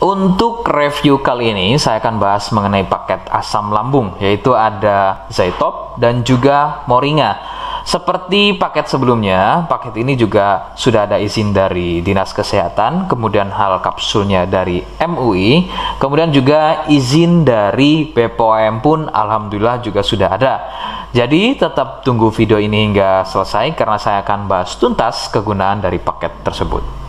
Untuk review kali ini saya akan bahas mengenai paket asam lambung, yaitu ada Zytop dan juga Moringa. Seperti paket sebelumnya, paket ini juga sudah ada izin dari Dinas Kesehatan, kemudian hal kapsulnya dari MUI, kemudian juga izin dari BPOM pun alhamdulillah juga sudah ada. Jadi tetap tunggu video ini hingga selesai karena saya akan bahas tuntas kegunaan dari paket tersebut.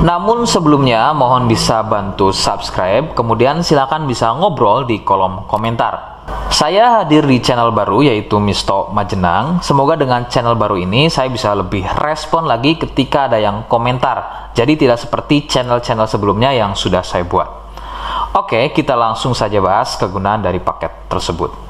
Namun sebelumnya mohon bisa bantu subscribe, kemudian silakan bisa ngobrol di kolom komentar. Saya hadir di channel baru yaitu Misto Majenang. Semoga dengan channel baru ini saya bisa lebih respon lagi ketika ada yang komentar. Jadi tidak seperti channel-channel sebelumnya yang sudah saya buat. Oke, kita langsung saja bahas kegunaan dari paket tersebut.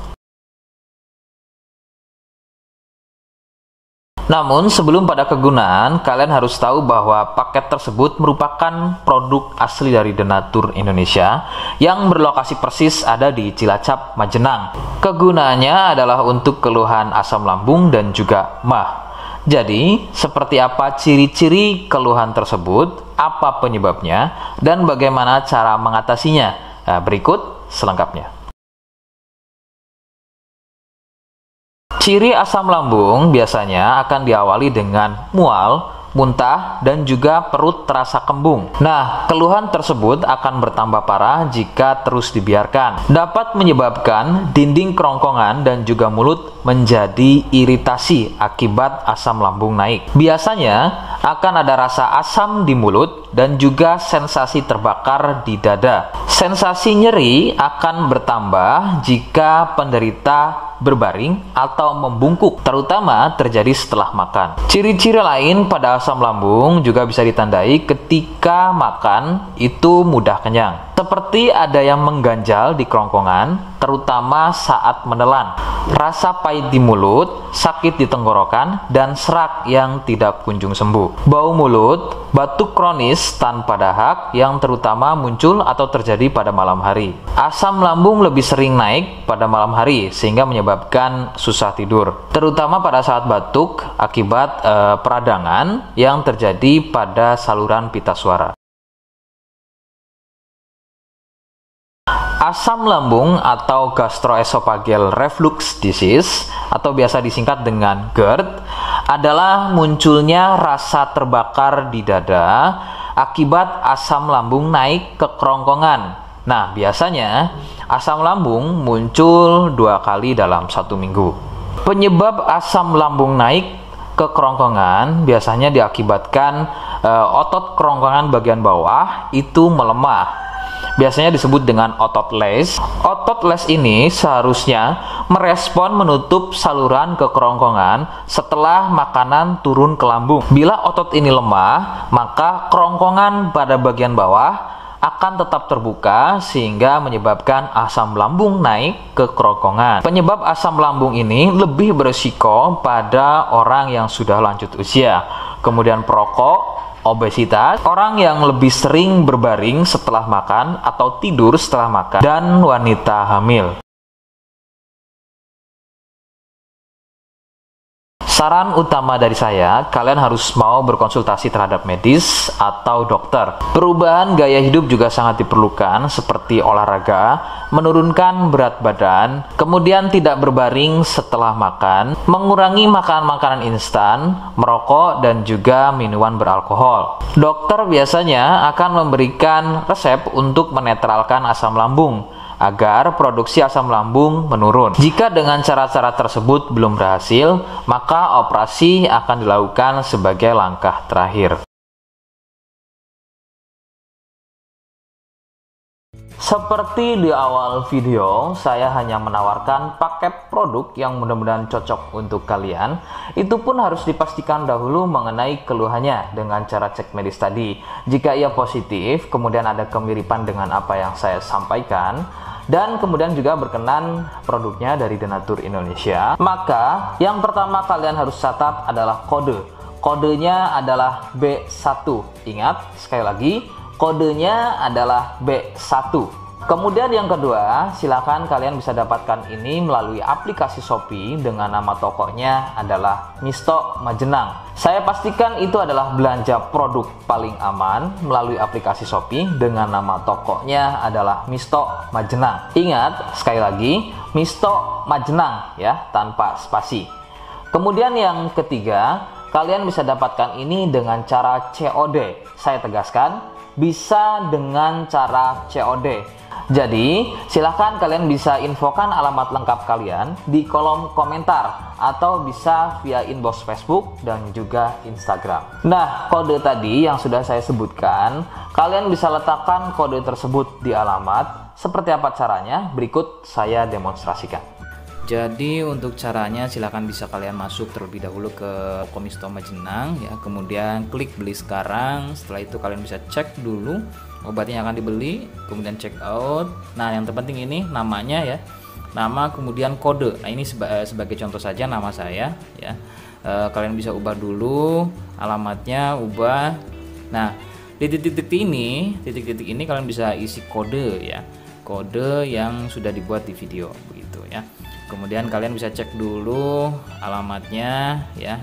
Namun sebelum pada kegunaan, kalian harus tahu bahwa paket tersebut merupakan produk asli dari Denatur Indonesia yang berlokasi persis ada di Cilacap, Majenang. Kegunaannya adalah untuk keluhan asam lambung dan juga MAH. Jadi, seperti apa ciri-ciri keluhan tersebut, apa penyebabnya, dan bagaimana cara mengatasinya? Nah, berikut selengkapnya. Ciri asam lambung biasanya akan diawali dengan mual, muntah, dan juga perut terasa kembung. Nah, keluhan tersebut akan bertambah parah jika terus dibiarkan. Dapat menyebabkan dinding kerongkongan dan juga mulut menjadi iritasi akibat asam lambung naik. Biasanya akan ada rasa asam di mulut dan juga sensasi terbakar di dada. Sensasi nyeri akan bertambah jika penderita berbaring atau membungkuk, terutama terjadi setelah makan. Ciri-ciri lain pada asam lambung juga bisa ditandai ketika makan itu mudah kenyang. Seperti ada yang mengganjal di kerongkongan, terutama saat menelan. Rasa pahit di mulut, sakit di tenggorokan, dan serak yang tidak kunjung sembuh. Bau mulut, batuk kronis tanpa dahak yang terutama muncul atau terjadi pada malam hari. Asam lambung lebih sering naik pada malam hari sehingga menyebabkan susah tidur, terutama pada saat batuk akibat peradangan yang terjadi pada saluran pita suara. Asam lambung atau gastroesophageal reflux disease atau biasa disingkat dengan GERD adalah munculnya rasa terbakar di dada akibat asam lambung naik ke kerongkongan. Nah, biasanya asam lambung muncul 2 kali dalam 1 minggu. Penyebab asam lambung naik ke kerongkongan biasanya diakibatkan otot kerongkongan bagian bawah itu melemah. Biasanya disebut dengan otot les. Otot les ini seharusnya merespon menutup saluran ke kerongkongan setelah makanan turun ke lambung. Bila otot ini lemah, maka kerongkongan pada bagian bawah akan tetap terbuka sehingga menyebabkan asam lambung naik ke kerongkongan. Penyebab asam lambung ini lebih berisiko pada orang yang sudah lanjut usia, kemudian perokok, obesitas, orang yang lebih sering berbaring setelah makan atau tidur setelah makan, dan wanita hamil. Saran utama dari saya, kalian harus mau berkonsultasi terhadap medis atau dokter. Perubahan gaya hidup juga sangat diperlukan, seperti olahraga, menurunkan berat badan, kemudian tidak berbaring setelah makan, mengurangi makan makanan instan, merokok, dan juga minuman beralkohol. Dokter biasanya akan memberikan resep untuk menetralkan asam lambung agar produksi asam lambung menurun. Jika dengan cara-cara tersebut belum berhasil, maka operasi akan dilakukan sebagai langkah terakhir. Seperti di awal video, saya hanya menawarkan paket produk yang mudah-mudahan cocok untuk kalian. Itu pun harus dipastikan dahulu mengenai keluhannya dengan cara cek medis tadi. Jika ia positif, kemudian ada kemiripan dengan apa yang saya sampaikan, dan kemudian juga berkenan produknya dari Denatur Indonesia, maka yang pertama kalian harus catat adalah kode. Kodenya adalah B1. Ingat, sekali lagi, kodenya adalah B1. Kemudian yang kedua, silakan kalian bisa dapatkan ini melalui aplikasi Shopee dengan nama tokonya adalah Misto Majenang. Saya pastikan itu adalah belanja produk paling aman melalui aplikasi Shopee dengan nama tokonya adalah Misto Majenang. Ingat, sekali lagi, Misto Majenang ya, tanpa spasi. Kemudian yang ketiga, kalian bisa dapatkan ini dengan cara COD. Saya tegaskan, bisa dengan cara COD. Jadi, silahkan kalian bisa infokan alamat lengkap kalian di kolom komentar atau bisa via inbox Facebook dan juga Instagram. Nah, kode tadi yang sudah saya sebutkan, kalian bisa letakkan kode tersebut di alamat. Seperti apa caranya? Berikut saya demonstrasikan. Jadi untuk caranya silahkan bisa kalian masuk terlebih dahulu ke Misto Majenang ya, kemudian klik beli sekarang. Setelah itu kalian bisa cek dulu obatnya yang akan dibeli, kemudian check out. Nah yang terpenting ini namanya ya, nama kemudian kode. Nah ini sebagai contoh saja nama saya ya. Kalian bisa ubah dulu alamatnya, ubah. Nah di titik-titik ini kalian bisa isi kode ya, kode yang sudah dibuat di video begitu ya. Kemudian kalian bisa cek dulu alamatnya ya,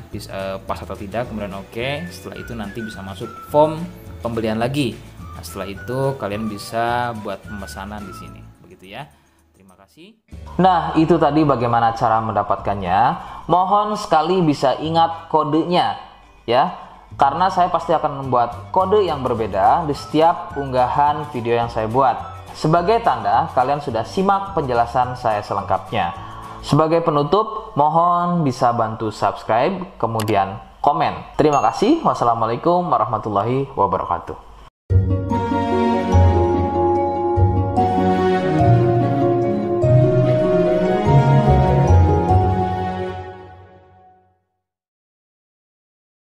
pas atau tidak, kemudian oke. Setelah itu nanti bisa masuk form pembelian lagi. Nah, setelah itu kalian bisa buat pemesanan di sini begitu ya. Terima kasih. Nah, itu tadi bagaimana cara mendapatkannya. Mohon sekali bisa ingat kodenya ya, karena saya pasti akan membuat kode yang berbeda di setiap unggahan video yang saya buat. Sebagai tanda kalian sudah simak penjelasan saya selengkapnya. Sebagai penutup, mohon bisa bantu subscribe, kemudian komen. Terima kasih. Wassalamualaikum warahmatullahi wabarakatuh.